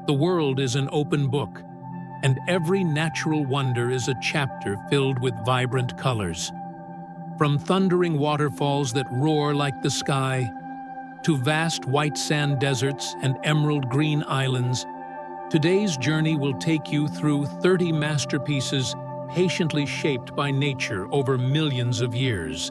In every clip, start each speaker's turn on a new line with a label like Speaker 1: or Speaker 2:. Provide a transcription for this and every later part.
Speaker 1: The world is an open book, and every natural wonder is a chapter filled with vibrant colors. From thundering waterfalls that roar like the sky, to vast white sand deserts and emerald green islands, today's journey will take you through 30 masterpieces patiently shaped by nature over millions of years.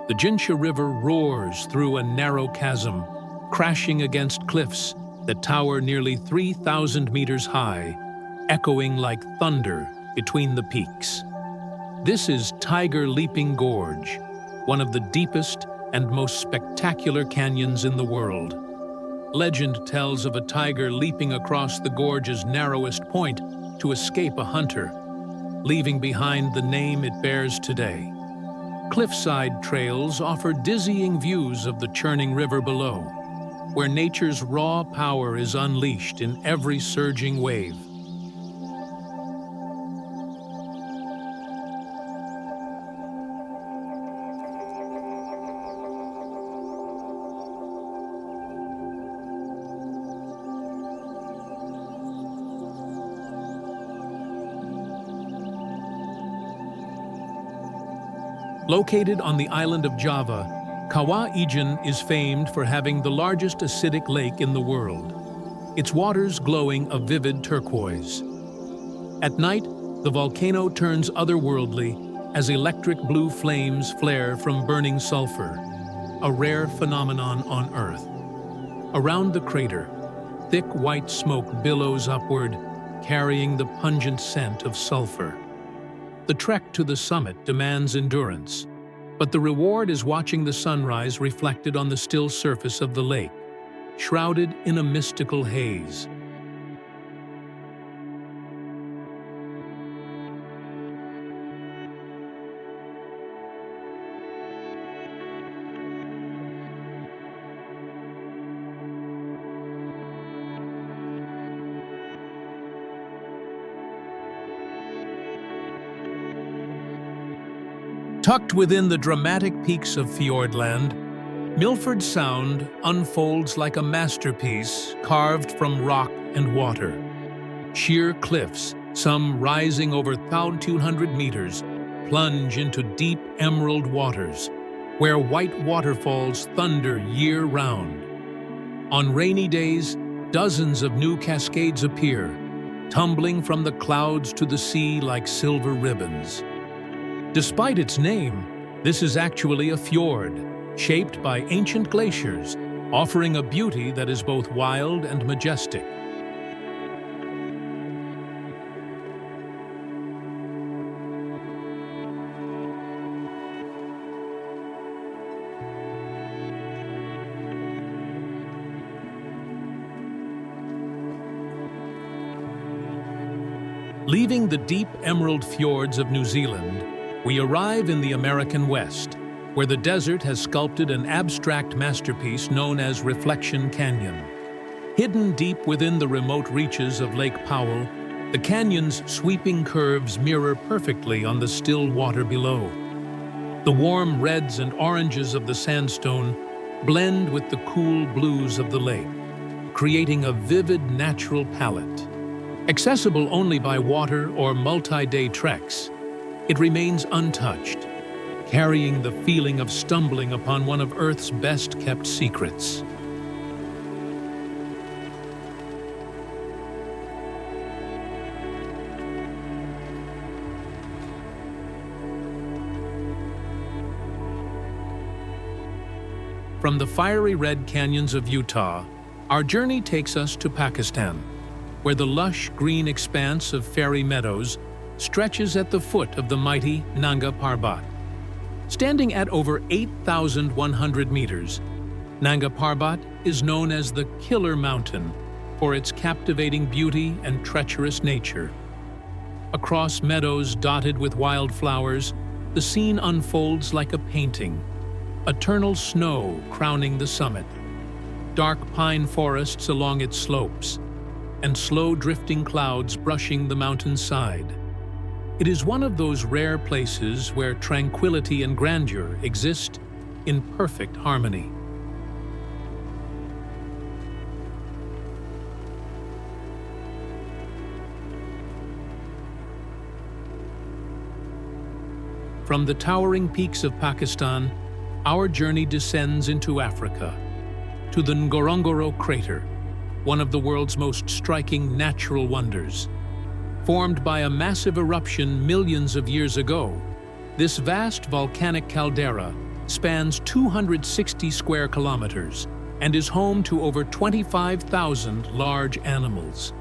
Speaker 1: The Jinsha River roars through a narrow chasm, crashing against cliffs that tower nearly 3,000 meters high, echoing like thunder between the peaks. This is Tiger Leaping Gorge, one of the deepest and most spectacular canyons in the world. Legend tells of a tiger leaping across the gorge's narrowest point to escape a hunter, leaving behind the name it bears today. Cliffside trails offer dizzying views of the churning river below, where nature's raw power is unleashed in every surging wave. Located on the island of Java, Kawah Ijen is famed for having the largest acidic lake in the world, its waters glowing a vivid turquoise. At night, the volcano turns otherworldly as electric blue flames flare from burning sulfur, a rare phenomenon on Earth. Around the crater, thick white smoke billows upward, carrying the pungent scent of sulfur. The trek to the summit demands endurance, but the reward is watching the sunrise reflected on the still surface of the lake, shrouded in a mystical haze. Tucked within the dramatic peaks of Fiordland, Milford Sound unfolds like a masterpiece carved from rock and water. Sheer cliffs, some rising over 1,200 meters, plunge into deep emerald waters, where white waterfalls thunder year-round. On rainy days, dozens of new cascades appear, tumbling from the clouds to the sea like silver ribbons. Despite its name, this is actually a fjord, shaped by ancient glaciers, offering a beauty that is both wild and majestic. Leaving the deep emerald fjords of New Zealand, we arrive in the American West, where the desert has sculpted an abstract masterpiece known as Reflection Canyon. Hidden deep within the remote reaches of Lake Powell, the canyon's sweeping curves mirror perfectly on the still water below. The warm reds and oranges of the sandstone blend with the cool blues of the lake, creating a vivid natural palette. Accessible only by water or multi-day treks, it remains untouched, carrying the feeling of stumbling upon one of Earth's best-kept secrets. From the fiery red canyons of Utah, our journey takes us to Pakistan, where the lush green expanse of fairy meadows stretches at the foot of the mighty Nanga Parbat. Standing at over 8,100 meters, Nanga Parbat is known as the Killer Mountain for its captivating beauty and treacherous nature. Across meadows dotted with wildflowers, the scene unfolds like a painting. Eternal snow crowning the summit, dark pine forests along its slopes, and slow drifting clouds brushing the mountainside. It is one of those rare places where tranquility and grandeur exist in perfect harmony. From the towering peaks of Pakistan, our journey descends into Africa, to the Ngorongoro crater, one of the world's most striking natural wonders. Formed by a massive eruption millions of years ago, this vast volcanic caldera spans 260 square kilometers and is home to over 25,000 large animals.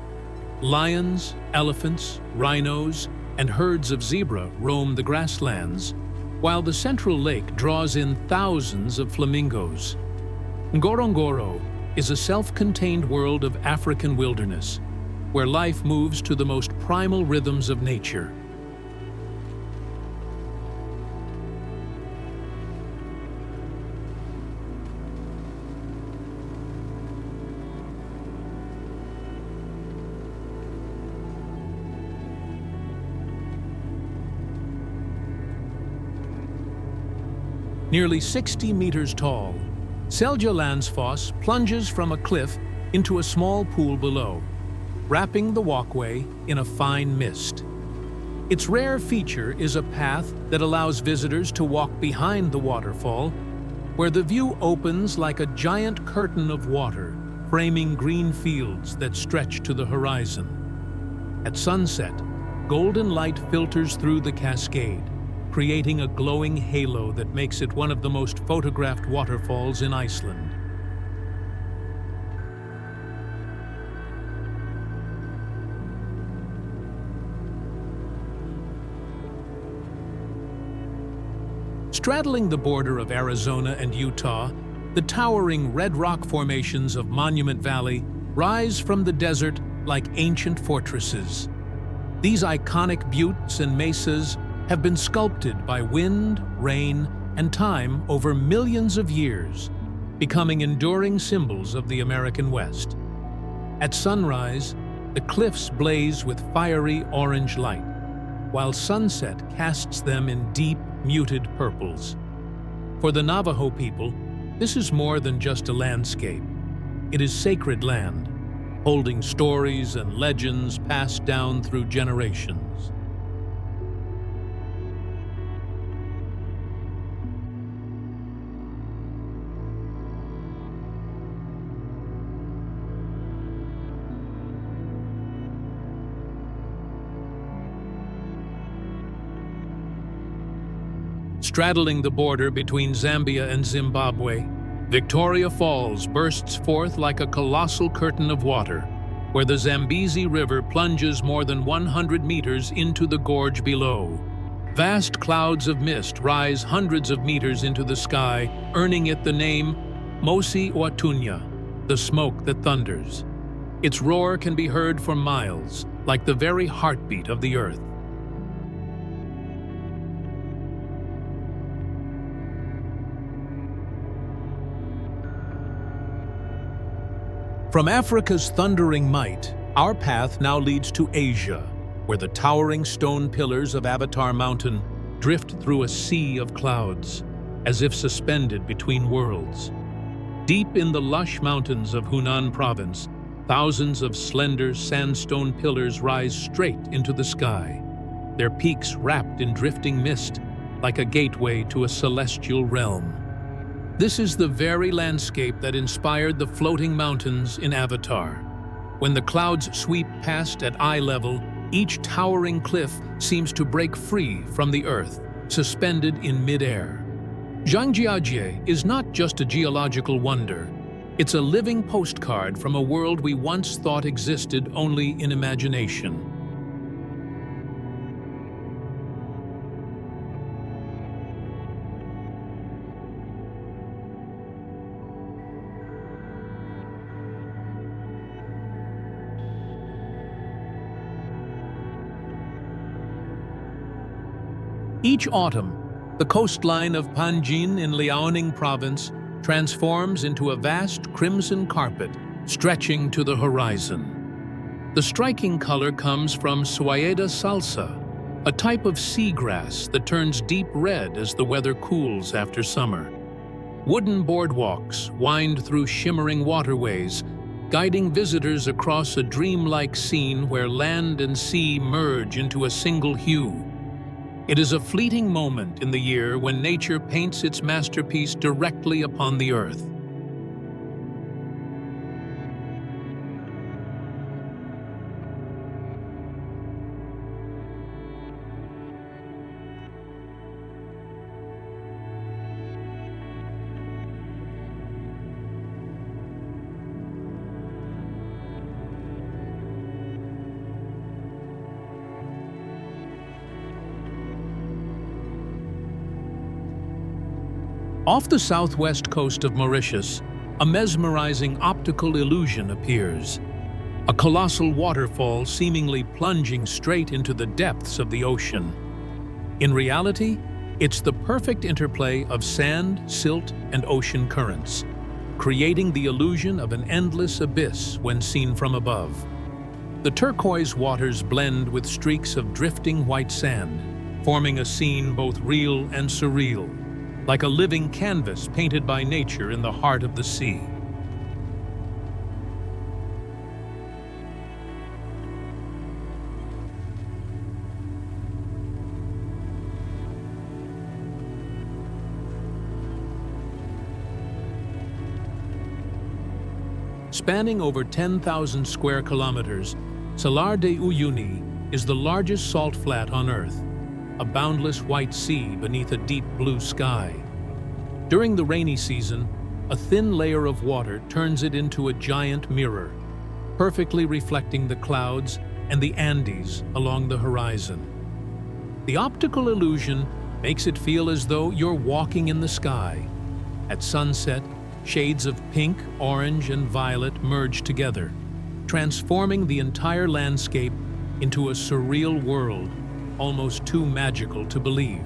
Speaker 1: Lions, elephants, rhinos, and herds of zebra roam the grasslands, while the central lake draws in thousands of flamingos. Ngorongoro is a self-contained world of African wilderness, where life moves to the most primal rhythms of nature. Nearly 60 meters tall, Seljalandsfoss plunges from a cliff into a small pool below, wrapping the walkway in a fine mist. Its rare feature is a path that allows visitors to walk behind the waterfall, where the view opens like a giant curtain of water, framing green fields that stretch to the horizon. At sunset, golden light filters through the cascade, creating a glowing halo that makes it one of the most photographed waterfalls in Iceland. Straddling the border of Arizona and Utah, the towering red rock formations of Monument Valley rise from the desert like ancient fortresses. These iconic buttes and mesas have been sculpted by wind, rain, and time over millions of years, becoming enduring symbols of the American West. At sunrise, the cliffs blaze with fiery orange light, while sunset casts them in deep, muted purples. For the Navajo people, this is more than just a landscape. It is sacred land, holding stories and legends passed down through generations. Straddling the border between Zambia and Zimbabwe, Victoria Falls bursts forth like a colossal curtain of water, where the Zambezi River plunges more than 100 meters into the gorge below. Vast clouds of mist rise hundreds of meters into the sky, earning it the name Mosi Oatunya, the smoke that thunders. Its roar can be heard for miles, like the very heartbeat of the earth. From Africa's thundering might, our path now leads to Asia, where the towering stone pillars of Avatar Mountain drift through a sea of clouds, as if suspended between worlds. Deep in the lush mountains of Hunan Province, thousands of slender sandstone pillars rise straight into the sky, their peaks wrapped in drifting mist, like a gateway to a celestial realm. This is the very landscape that inspired the floating mountains in Avatar. When the clouds sweep past at eye level, each towering cliff seems to break free from the earth, suspended in midair. Zhangjiajie is not just a geological wonder. It's a living postcard from a world we once thought existed only in imagination. Each autumn, the coastline of Panjin in Liaoning Province transforms into a vast crimson carpet stretching to the horizon. The striking color comes from Suaeda salsa, a type of seagrass that turns deep red as the weather cools after summer. Wooden boardwalks wind through shimmering waterways, guiding visitors across a dreamlike scene where land and sea merge into a single hue. It is a fleeting moment in the year when nature paints its masterpiece directly upon the earth. Off the southwest coast of Mauritius, a mesmerizing optical illusion appears. A colossal waterfall seemingly plunging straight into the depths of the ocean. In reality, it's the perfect interplay of sand, silt, and ocean currents, creating the illusion of an endless abyss when seen from above. The turquoise waters blend with streaks of drifting white sand, forming a scene both real and surreal, like a living canvas painted by nature in the heart of the sea. Spanning over 10,000 square kilometers, Salar de Uyuni is the largest salt flat on Earth, a boundless white sea beneath a deep blue sky. During the rainy season, a thin layer of water turns it into a giant mirror, perfectly reflecting the clouds and the Andes along the horizon. The optical illusion makes it feel as though you're walking in the sky. At sunset, shades of pink, orange, and violet merge together, transforming the entire landscape into a surreal world, almost too magical to believe.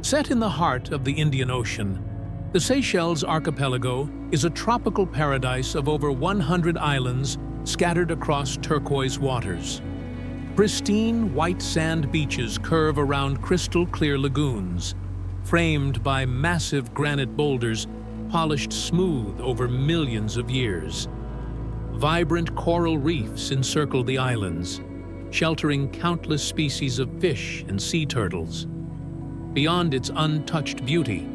Speaker 1: Set in the heart of the Indian Ocean, the Seychelles archipelago is a tropical paradise of over 100 islands scattered across turquoise waters. Pristine white sand beaches curve around crystal-clear lagoons, framed by massive granite boulders polished smooth over millions of years. Vibrant coral reefs encircle the islands, sheltering countless species of fish and sea turtles. Beyond its untouched beauty,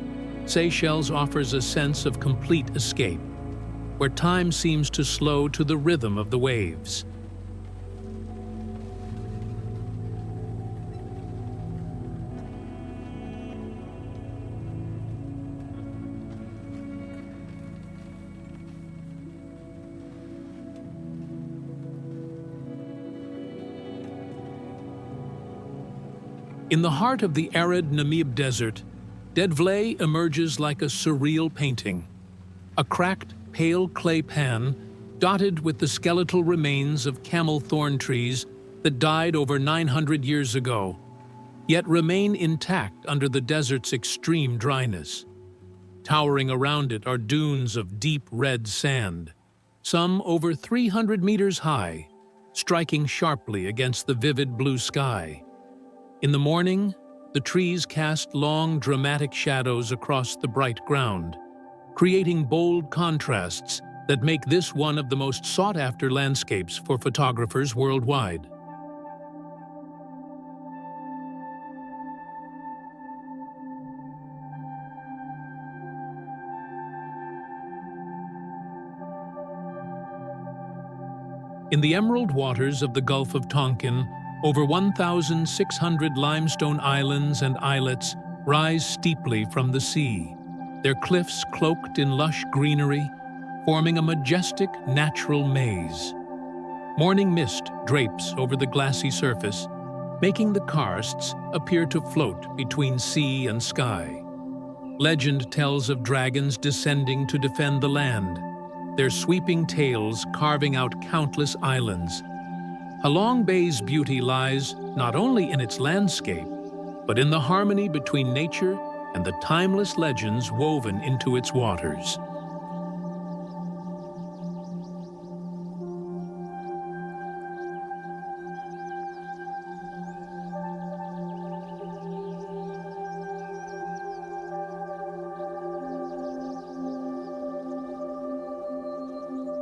Speaker 1: Seychelles offers a sense of complete escape, where time seems to slow to the rhythm of the waves. In the heart of the arid Namib Desert, Deadvlei emerges like a surreal painting. A cracked, pale clay pan, dotted with the skeletal remains of camel thorn trees that died over 900 years ago, yet remain intact under the desert's extreme dryness. Towering around it are dunes of deep red sand, some over 300 meters high, striking sharply against the vivid blue sky. In the morning, the trees cast long, dramatic shadows across the bright ground, creating bold contrasts that make this one of the most sought-after landscapes for photographers worldwide. In the emerald waters of the Gulf of Tonkin, over 1,600 limestone islands and islets rise steeply from the sea, their cliffs cloaked in lush greenery, forming a majestic natural maze. Morning mist drapes over the glassy surface, making the karsts appear to float between sea and sky. Legend tells of dragons descending to defend the land, their sweeping tails carving out countless islands. Halong Bay's beauty lies not only in its landscape, but in the harmony between nature and the timeless legends woven into its waters.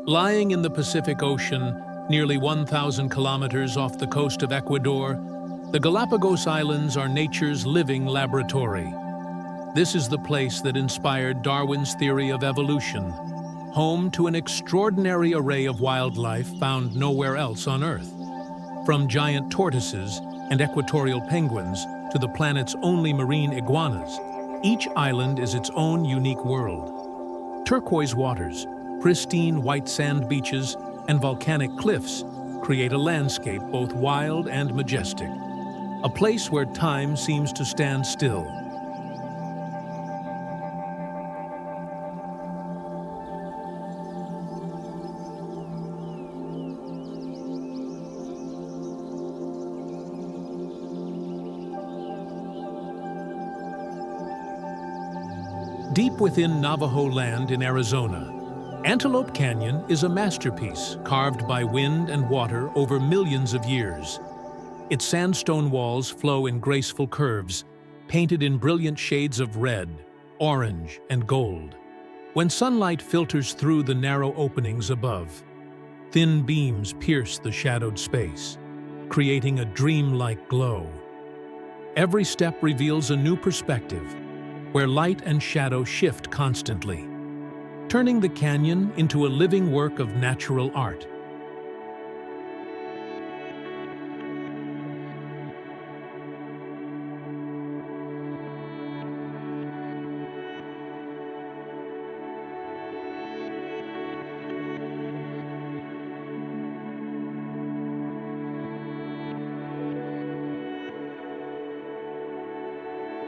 Speaker 1: Lying in the Pacific Ocean, nearly 1,000 kilometers off the coast of Ecuador, the Galapagos Islands are nature's living laboratory. This is the place that inspired Darwin's theory of evolution, home to an extraordinary array of wildlife found nowhere else on Earth. From giant tortoises and equatorial penguins to the planet's only marine iguanas, each island is its own unique world. Turquoise waters, pristine white sand beaches, and volcanic cliffs create a landscape both wild and majestic, a place where time seems to stand still. Deep within Navajo land in Arizona, Antelope Canyon is a masterpiece carved by wind and water over millions of years. Its sandstone walls flow in graceful curves, painted in brilliant shades of red, orange, and gold. When sunlight filters through the narrow openings above, thin beams pierce the shadowed space, creating a dreamlike glow. Every step reveals a new perspective, where light and shadow shift constantly, turning the canyon into a living work of natural art.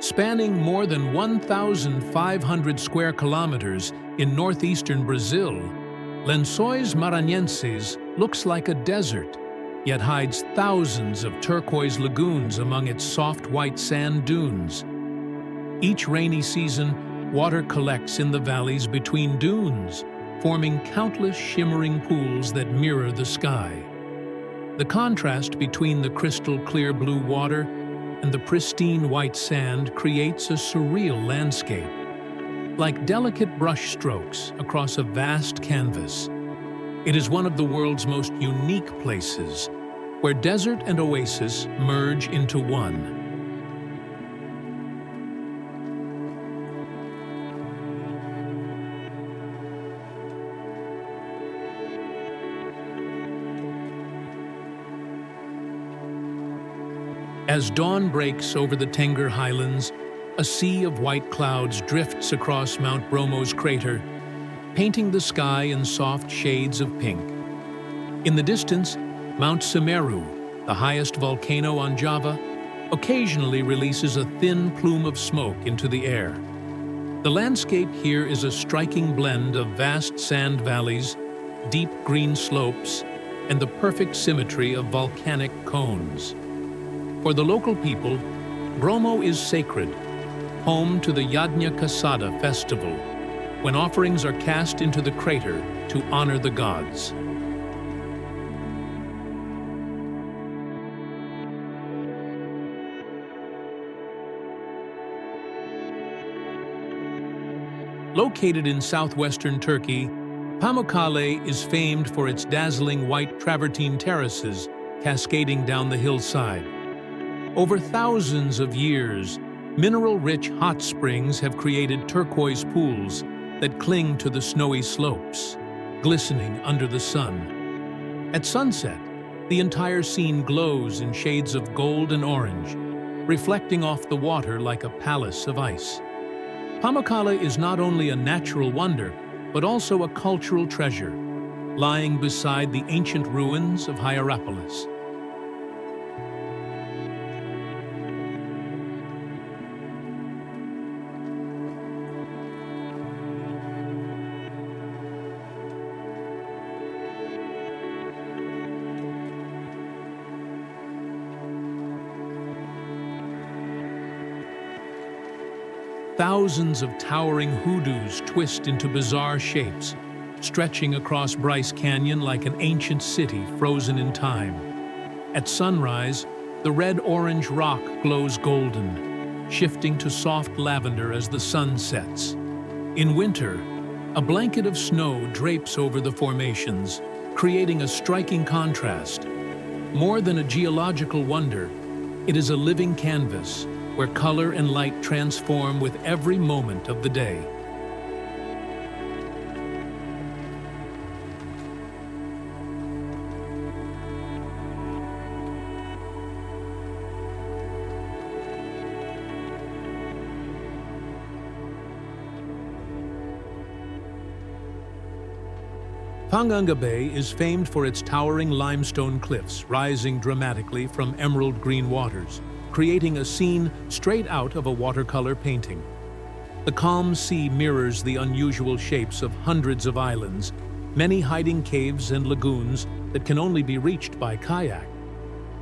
Speaker 1: Spanning more than 1,500 square kilometers in northeastern Brazil, Lençóis Maranhenses looks like a desert, yet hides thousands of turquoise lagoons among its soft white sand dunes. Each rainy season, water collects in the valleys between dunes, forming countless shimmering pools that mirror the sky. The contrast between the crystal clear blue water and the pristine white sand creates a surreal landscape, like delicate brush strokes across a vast canvas. It is one of the world's most unique places, where desert and oasis merge into one. As dawn breaks over the Tengger Highlands, a sea of white clouds drifts across Mount Bromo's crater, painting the sky in soft shades of pink. In the distance, Mount Semeru, the highest volcano on Java, occasionally releases a thin plume of smoke into the air. The landscape here is a striking blend of vast sand valleys, deep green slopes, and the perfect symmetry of volcanic cones. For the local people, Bromo is sacred, home to the Yadnya Kasada festival, when offerings are cast into the crater to honor the gods. Located in southwestern Turkey, Pamukkale is famed for its dazzling white travertine terraces cascading down the hillside. Over thousands of years, mineral-rich hot springs have created turquoise pools that cling to the snowy slopes, glistening under the sun. At sunset, the entire scene glows in shades of gold and orange, reflecting off the water like a palace of ice. Pamukkale is not only a natural wonder, but also a cultural treasure, lying beside the ancient ruins of Hierapolis. Thousands of towering hoodoos twist into bizarre shapes, stretching across Bryce Canyon like an ancient city frozen in time. At sunrise, the red-orange rock glows golden, shifting to soft lavender as the sun sets. In winter, a blanket of snow drapes over the formations, creating a striking contrast. More than a geological wonder, it is a living canvas where color and light transform with every moment of the day. Phang Nga Bay is famed for its towering limestone cliffs rising dramatically from emerald green waters, creating a scene straight out of a watercolor painting. The calm sea mirrors the unusual shapes of hundreds of islands, many hiding caves and lagoons that can only be reached by kayak.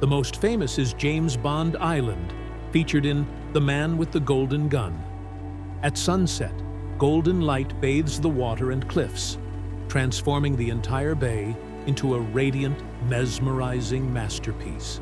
Speaker 1: The most famous is James Bond Island, featured in The Man with the Golden Gun. At sunset, golden light bathes the water and cliffs, transforming the entire bay into a radiant, mesmerizing masterpiece.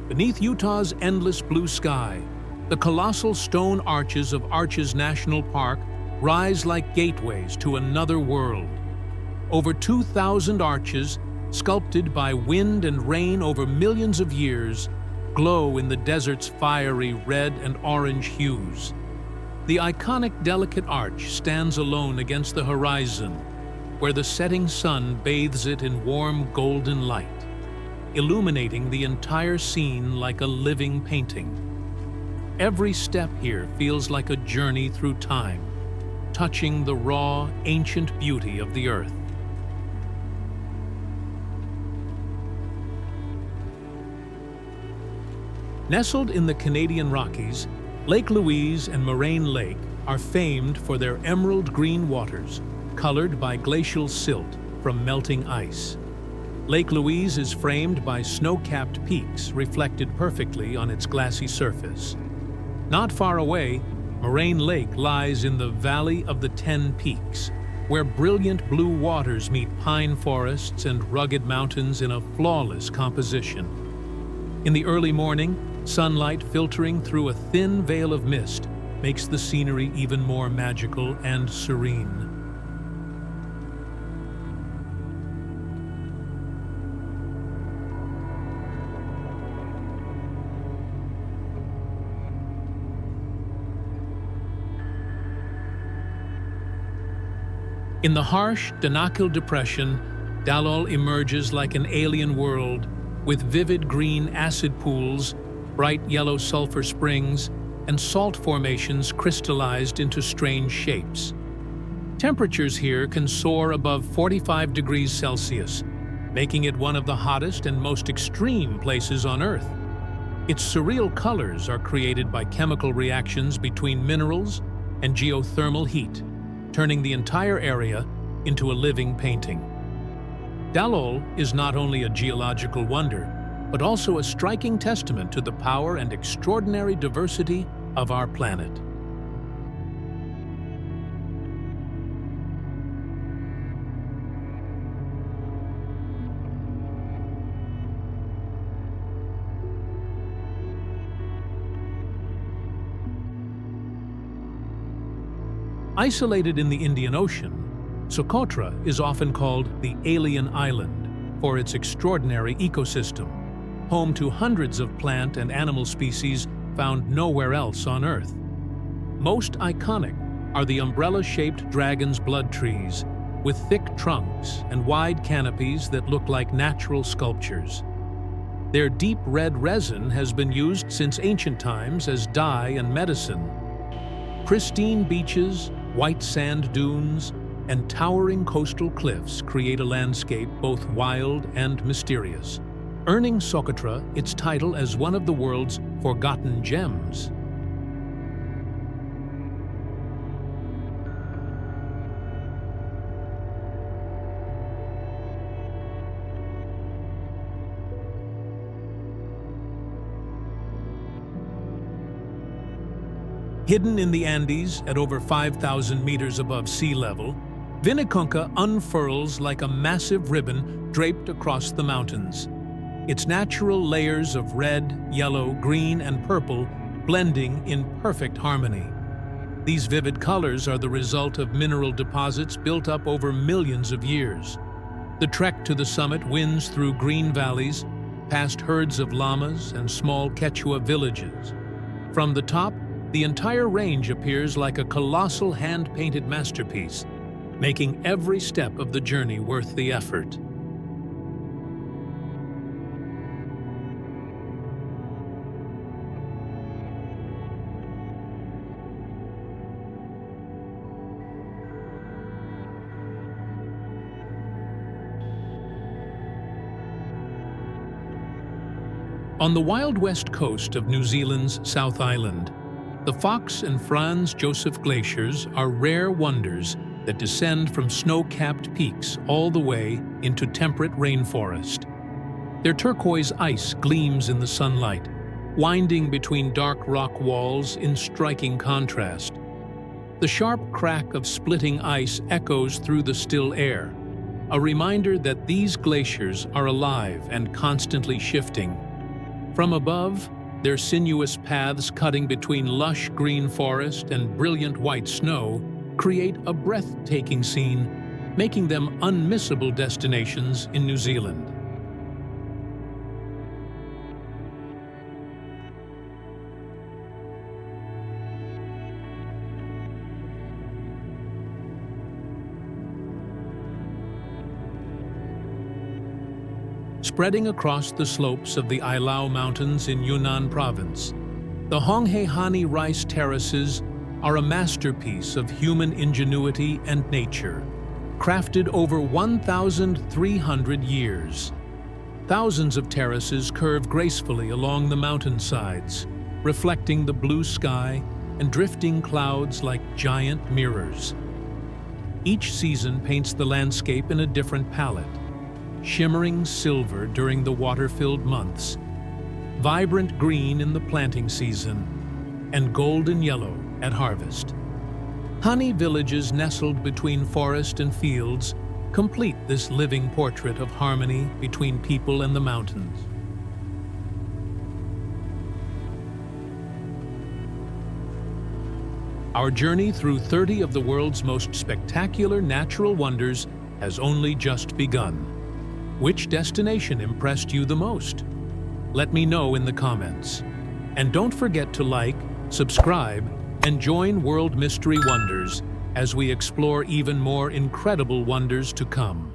Speaker 1: Beneath Utah's endless blue sky, the colossal stone arches of Arches National Park rise like gateways to another world. Over 2,000 arches, sculpted by wind and rain over millions of years, glow in the desert's fiery red and orange hues. The iconic delicate arch stands alone against the horizon, where the setting sun bathes it in warm golden light, illuminating the entire scene like a living painting. Every step here feels like a journey through time, touching the raw, ancient beauty of the earth. Nestled in the Canadian Rockies, Lake Louise and Moraine Lake are famed for their emerald green waters, colored by glacial silt from melting ice. Lake Louise is framed by snow-capped peaks reflected perfectly on its glassy surface. Not far away, Moraine Lake lies in the Valley of the 10 Peaks, where brilliant blue waters meet pine forests and rugged mountains in a flawless composition. In the early morning, sunlight filtering through a thin veil of mist makes the scenery even more magical and serene. In the harsh Danakil Depression, Dalol emerges like an alien world with vivid green acid pools, bright yellow sulfur springs, and salt formations crystallized into strange shapes. Temperatures here can soar above 45 degrees Celsius, making it one of the hottest and most extreme places on Earth. Its surreal colors are created by chemical reactions between minerals and geothermal heat, turning the entire area into a living painting. Dalol is not only a geological wonder, but also a striking testament to the power and extraordinary diversity of our planet. Isolated in the Indian Ocean, Socotra is often called the Alien Island for its extraordinary ecosystem, home to hundreds of plant and animal species found nowhere else on Earth. Most iconic are the umbrella-shaped dragon's blood trees, with thick trunks and wide canopies that look like natural sculptures. Their deep red resin has been used since ancient times as dye and medicine. Pristine beaches, white sand dunes, and towering coastal cliffs create a landscape both wild and mysterious. earning Socotra its title as one of the world's forgotten gems. Hidden in the Andes at over 5,000 meters above sea level, Vinicunca unfurls like a massive ribbon draped across the mountains. Its natural layers of red, yellow, green, and purple blending in perfect harmony. These vivid colors are the result of mineral deposits built up over millions of years. The trek to the summit winds through green valleys, past herds of llamas and small Quechua villages. From the top, the entire range appears like a colossal hand-painted masterpiece, making every step of the journey worth the effort. On the wild west coast of New Zealand's South Island, the Fox and Franz Josef glaciers are rare wonders that descend from snow-capped peaks all the way into temperate rainforest. Their turquoise ice gleams in the sunlight, winding between dark rock walls in striking contrast. The sharp crack of splitting ice echoes through the still air, a reminder that these glaciers are alive and constantly shifting. From above, their sinuous paths cutting between lush green forest and brilliant white snow create a breathtaking scene, making them unmissable destinations in New Zealand. Spreading across the slopes of the Ailau Mountains in Yunnan Province, the Honghe rice terraces are a masterpiece of human ingenuity and nature, crafted over 1,300 years. Thousands of terraces curve gracefully along the mountainsides, reflecting the blue sky and drifting clouds like giant mirrors. Each season paints the landscape in a different palette: shimmering silver during the water-filled months, vibrant green in the planting season, and golden yellow at harvest. Honey villages nestled between forest and fields complete this living portrait of harmony between people and the mountains. Our journey through 30 of the world's most spectacular natural wonders has only just begun. Which destination impressed you the most? Let me know in the comments. And don't forget to like, subscribe, and join World Mystery Wonders as we explore even more incredible wonders to come.